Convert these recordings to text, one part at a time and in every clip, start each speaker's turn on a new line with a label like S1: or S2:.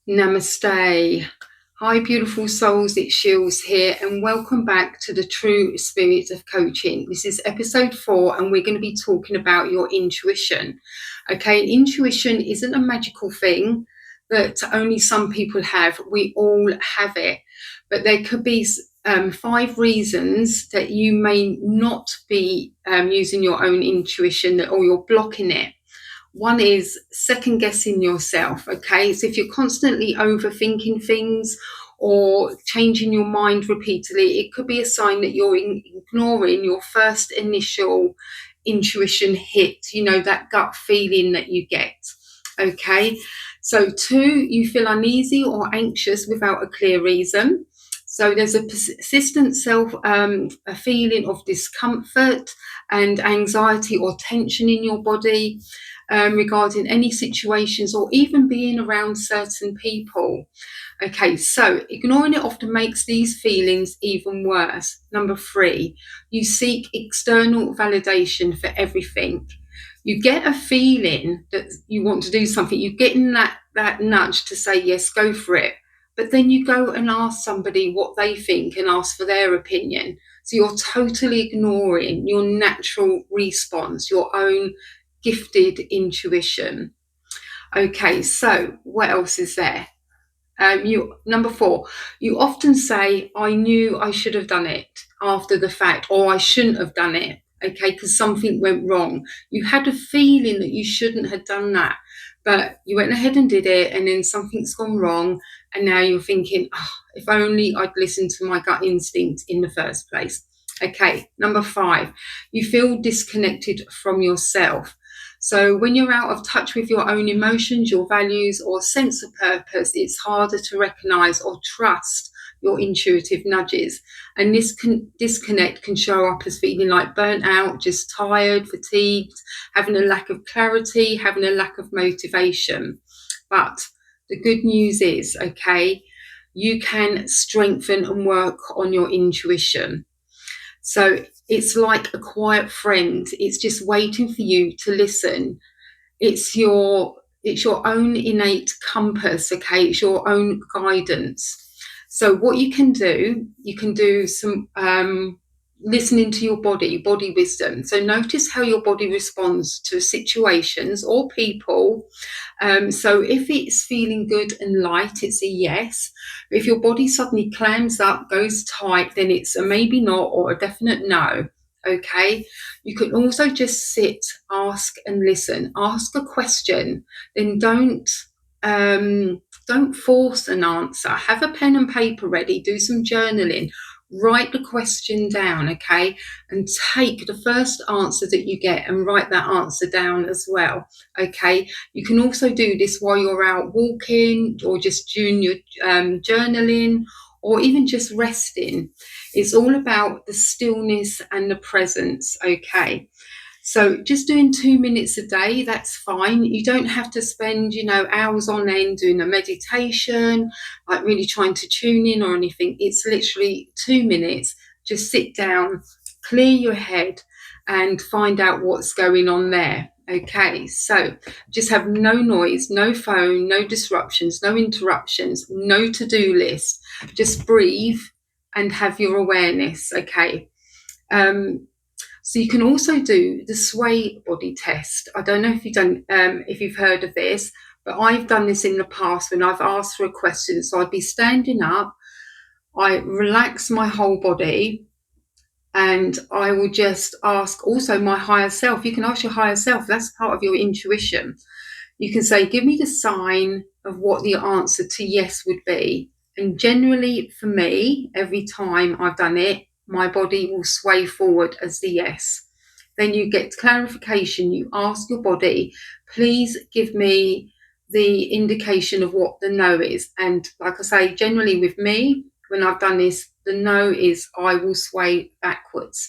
S1: Namaste. Hi, beautiful souls. It's Sheils here, and welcome back to the True Spirit of Coaching. This is episode 4, and we're going to be talking about your intuition. Okay, intuition isn't a magical thing that only some people have. We all have it, but there could be 5 reasons that you may not be using your own intuition, or you're blocking it. One is second guessing yourself. Okay, so if you're constantly overthinking things or changing your mind repeatedly, it could be a sign that you're ignoring your first initial intuition hit, that gut feeling that you get. Okay, so 2, you feel uneasy or anxious without a clear reason. So there's a persistent a feeling of discomfort and anxiety or tension in your body regarding any situations or even being around certain people. Okay, so ignoring it often makes these feelings even worse. Number 3, you seek external validation for everything. You get a feeling that you want to do something, you're getting that nudge to say, yes, go for it. But then you go and ask somebody what they think and ask for their opinion. So you're totally ignoring your natural response, your own gifted intuition. Okay, so what else is there? Number 4, you often say, I knew I should have done it after the fact, or I shouldn't have done it, okay, because something went wrong. You had a feeling that you shouldn't have done that, but you went ahead and did it, and then something's gone wrong, and now you're thinking, if only I'd listened to my gut instinct in the first place. Okay, number 5, you feel disconnected from yourself. So when you're out of touch with your own emotions, your values, or sense of purpose, it's harder to recognize or trust your intuitive nudges. And this disconnect can show up as feeling like burnt out, just tired, fatigued, having a lack of clarity, having a lack of motivation. But the good news is, okay, you can strengthen and work on your intuition. So it's like a quiet friend. It's just waiting for you to listen. It's your own innate compass, okay? It's your own guidance. So what you can do some listening to your body wisdom. So notice how your body responds to situations or people. So if it's feeling good and light, it's a yes. If your body suddenly clams up, goes tight, then it's a maybe not or a definite no. Okay. You can also just sit, ask and listen. Ask a question. Then don't force an answer. Have a pen and paper ready. Do some journaling. Write the question down, okay? And take the first answer that you get and write that answer down as well, okay? You can also do this while you're out walking or just doing your journaling or even just resting. It's all about the stillness and the presence, okay? So just doing 2 minutes a day, that's fine. You don't have to spend, hours on end doing a meditation, like really trying to tune in or anything. It's literally 2 minutes. Just sit down, clear your head, and find out what's going on there. Okay, so just have no noise, no phone, no disruptions, no interruptions, no to-do list. Just breathe and have your awareness. Okay. So you can also do the sway body test. I don't know if you've heard of this, but I've done this in the past when I've asked for a question. So I'd be standing up, I relax my whole body, and I will just ask also my higher self. You can ask your higher self, that's part of your intuition. You can say, give me the sign of what the answer to yes would be. And generally for me, every time I've done it, my body will sway forward as the yes. Then you get clarification. You ask your body, please give me the indication of what the no is. And like I say, generally with me, when I've done this, the no is I will sway backwards.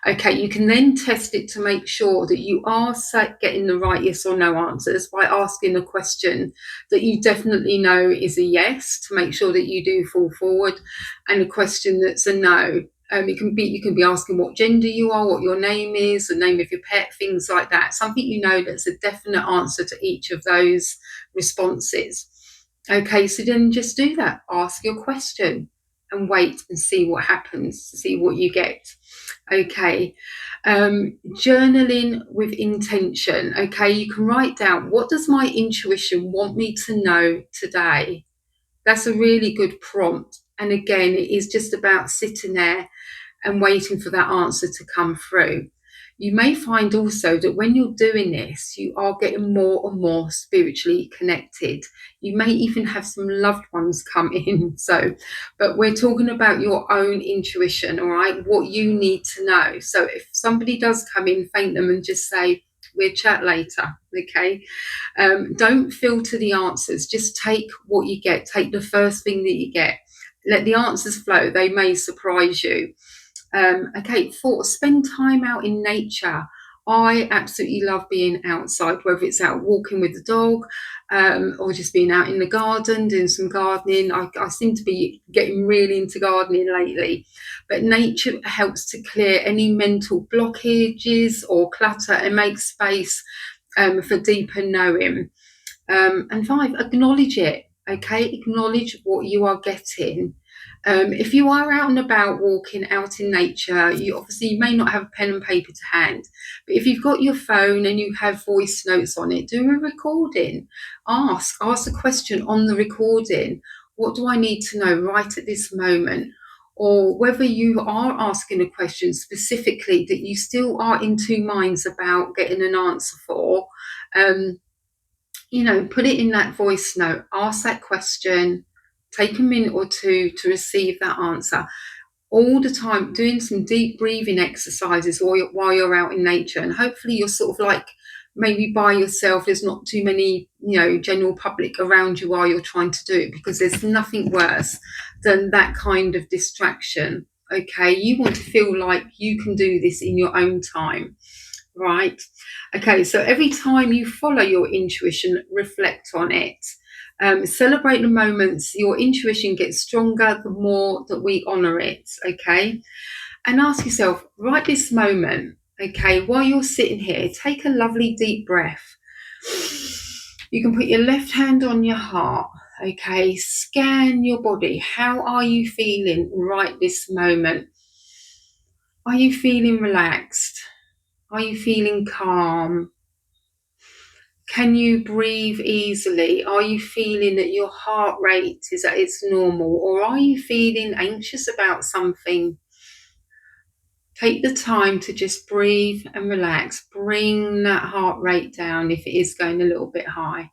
S1: Okay, you can then test it to make sure that you are getting the right yes or no answers by asking a question that you definitely know is a yes to make sure that you do fall forward, and a question that's a no. You can be asking what gender you are, what your name is, the name of your pet, things like that. Something that's a definite answer to each of those responses. Okay, so then just do that. Ask your question and wait and see what happens, see what you get. Okay. Journaling with intention. Okay, you can write down, what does my intuition want me to know today? That's a really good prompt. And again, it is just about sitting there and waiting for that answer to come through. You may find also that when you're doing this, you are getting more and more spiritually connected. You may even have some loved ones come in. So, but we're talking about your own intuition, all right? What you need to know. So, if somebody does come in, thank them and just say, we'll chat later, okay? Don't filter the answers. Just take what you get. Take the first thing that you get. Let the answers flow. They may surprise you. Okay, 4, spend time out in nature. I absolutely love being outside, whether it's out walking with the dog, or just being out in the garden, doing some gardening. I seem to be getting really into gardening lately. But nature helps to clear any mental blockages or clutter and make space for deeper knowing. And 5, acknowledge it. Okay, acknowledge what you are getting. If you are out and about walking out in nature, you obviously may not have a pen and paper to hand, but if you've got your phone and you have voice notes on it, do a recording. Ask a question on the recording. What do I need to know right at this moment? Or whether you are asking a question specifically that you still are in two minds about getting an answer for, put it in that voice note, ask that question, take a minute or two to receive that answer. All the time, doing some deep breathing exercises while you're out in nature. And hopefully you're sort of like maybe by yourself, there's not too many, general public around you while you're trying to do it, because there's nothing worse than that kind of distraction. Okay, you want to feel like you can do this in your own time. Right. Okay. So every time you follow your intuition, reflect on it. Celebrate the moments your intuition gets stronger the more that we honor it. Okay. And ask yourself, right this moment, okay, while you're sitting here, take a lovely deep breath. You can put your left hand on your heart. Okay. Scan your body. How are you feeling right this moment? Are you feeling relaxed? Are you feeling calm? Can you breathe easily? Are you feeling that your heart rate is at its normal? Or are you feeling anxious about something? Take the time to just breathe and relax. Bring that heart rate down if it is going a little bit high.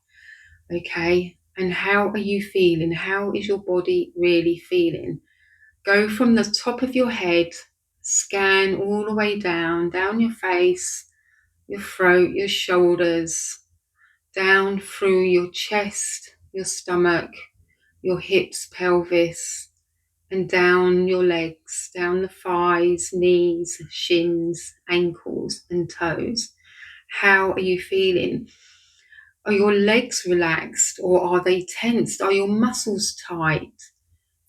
S1: Okay. And how are you feeling? How is your body really feeling? Go from the top of your head, scan all the way down your face, your throat, your shoulders, down through your chest, your stomach, your hips, pelvis, and down your legs, down the thighs, knees, shins, ankles, and toes. How are you feeling? Are your legs relaxed or are they tensed? Are your muscles tight?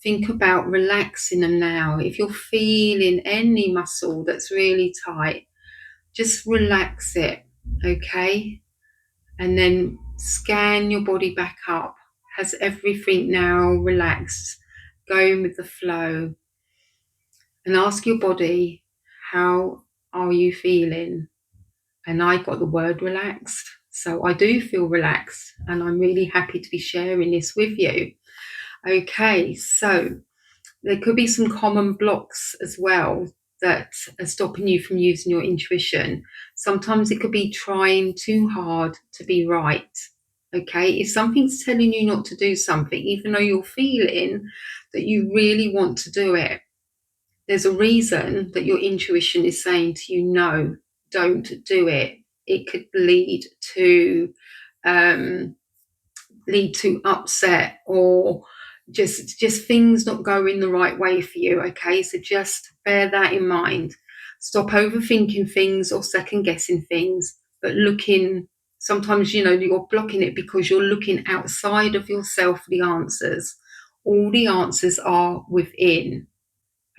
S1: Think about relaxing them now. If you're feeling any muscle that's really tight, just relax it, okay? And then scan your body back up. Has everything now relaxed? Going with the flow. And ask your body, how are you feeling? And I got the word relaxed. So I do feel relaxed and I'm really happy to be sharing this with you. Okay, so there could be some common blocks as well that are stopping you from using your intuition. Sometimes it could be trying too hard to be right. Okay, if something's telling you not to do something, even though you're feeling that you really want to do it, there's a reason that your intuition is saying to you, no, don't do it. It could lead to upset or just things not going the right way for you. Okay, so just bear that in mind. Stop overthinking things or second guessing things, but looking. Sometimes you're blocking it because you're looking outside of yourself for the answers. All the answers are within.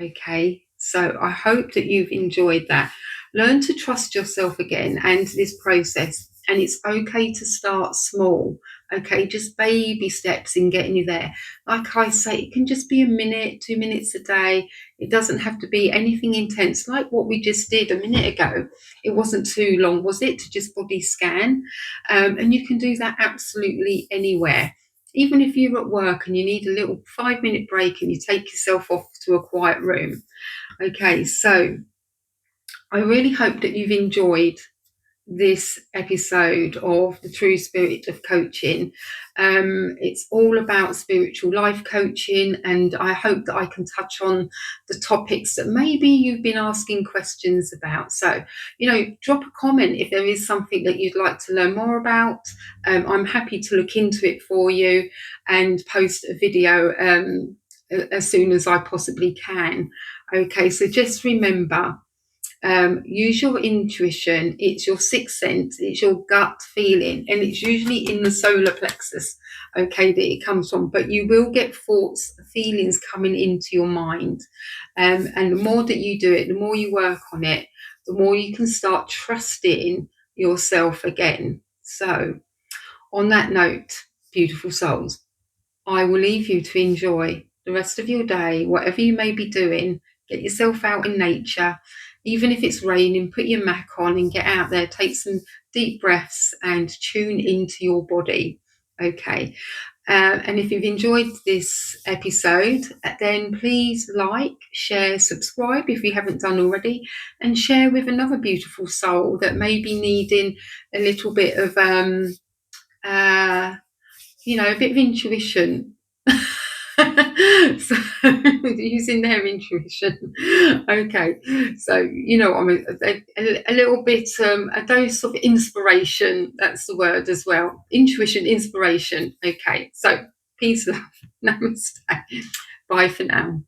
S1: Okay, so I hope that you've enjoyed that. Learn to trust yourself again and this process. and it's okay to start small. Okay, just baby steps in getting you there. Like I say, it can just be a minute, 2 minutes a day. It doesn't have to be anything intense like what we just did a minute ago. It wasn't too long, was it, to just body scan? And you can do that absolutely anywhere. Even if you're at work and you need a little 5 minute break and you take yourself off to a quiet room. Okay, so I really hope that you've enjoyed this episode of the True Spirit of Coaching. It's all about spiritual life coaching, and I hope that I can touch on the topics that maybe you've been asking questions about. So, drop a comment if there is something that you'd like to learn more about. I'm happy to look into it for you and post a video as soon as I possibly can. Okay, so just remember, use your intuition. It's your sixth sense, it's your gut feeling, and it's usually in the solar plexus, okay, that it comes from. But you will get thoughts, feelings coming into your mind, and the more that you do it, the more you work on it, the more you can start trusting yourself again. So on that note, beautiful souls, I will leave you to enjoy the rest of your day, whatever you may be doing. Get yourself out in nature. Even if it's raining, put your mac on and get out there. Take some deep breaths and tune into your body. Okay. And if you've enjoyed this episode, then please like, share, subscribe if you haven't done already, and share with another beautiful soul that may be needing a little bit of a bit of intuition. So using their intuition. Okay, so a little bit, a dose of inspiration. That's the word as well. Intuition, inspiration. Okay, so peace, love, namaste. Bye for now.